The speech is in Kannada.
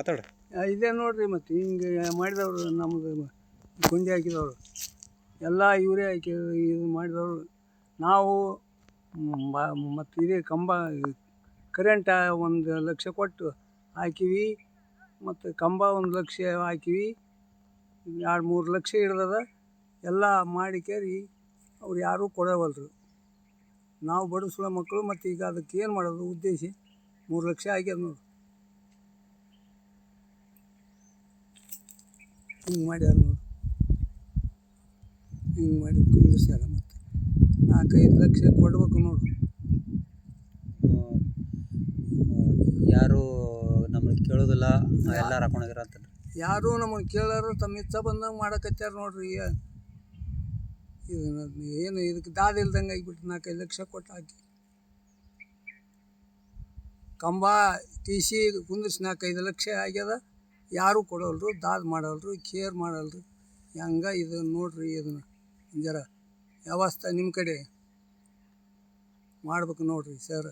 ಮಾತಾಡು. ಇದೇ ನೋಡ್ರಿ ಮತ್ತು ಹಿಂಗೆ ಮಾಡಿದವರು ನಮ್ಮದು ಗುಂಡಿ ಹಾಕಿದವರು ಎಲ್ಲ ಇವರೇ ಹಾಕಿ ಇದು ಮಾಡಿದವರು. ನಾವು ಮತ್ತು ಇದೇ ಕಂಬ ಕರೆಂಟ 1,00,000 ಕೊಟ್ಟು ಹಾಕಿವಿ, ಮತ್ತು ಕಂಬ 1,00,000 ಹಾಕಿವಿ, 2-3 ಲಕ್ಷ ಇರ್ತದ ಎಲ್ಲ ಮಾಡಿ ಕೇರಿ ಅವ್ರು ಯಾರೂ ಕೊಡವಲ್ರು. ನಾವು ಬಡಿಸುವ ಮಕ್ಕಳು. ಮತ್ತು ಈಗ ಅದಕ್ಕೆ ಏನು ಮಾಡೋದು ಉದ್ದೇಶ 3 ಲಕ್ಷ ಆಗ್ಯದ ನೋಡಿ. ಹಿಂಗೆ ಮಾಡ್ಯಾರ ನೋಡಿ, ಹಿಂಗೆ ಮಾಡಿ ಕುಂದಿರ್ಸ್ಯಾರ. ಮತ್ತು 4-5 ಲಕ್ಷ ಕೊಡ್ಬೇಕು ನೋಡಿ. ಯಾರು ನಮ್ಮನ್ನು ಕೇಳೋದಿಲ್ಲ, ಎಲ್ಲ ಹಾಕೊಂಡೋಗ್ಯಾರ ಅಂತ. ಯಾರೂ ನಮ್ಮನ್ನು ಕೇಳೋರು ತಮ್ಮ ಇಚ್ಛೆ ಬಂದಂಗೆ ಮಾಡಕತ್ಯಾರ ನೋಡ್ರಿ. ಇದು ಏನು ಇದಕ್ಕೆ ದಾದ ಇಲ್ದಂಗೆ ಆಗಿಬಿಟ್ಟು 4-5 ಲಕ್ಷ ಕೊಟ್ಟು ಹಾಕಿ ಕಂಬ ತೀಸಿ ಕುಂದಿರ್ಸಿ 4-5 ಲಕ್ಷ ಆಗ್ಯದ. ಯಾರೂ ಕೊಡೋಲ್ರು, ದಾದ ಮಾಡಲ್ರು, ಕೇರ್ ಮಾಡಲ್ರು. ಹೆಂಗೆ ಇದು ನೋಡ್ರಿ, ಇದನ್ನು ಜರ ವ್ಯವಸ್ಥೆ ನಿಮ್ಮ ಕಡೆ ಮಾಡ್ಬೇಕು ನೋಡ್ರಿ ಸರ್.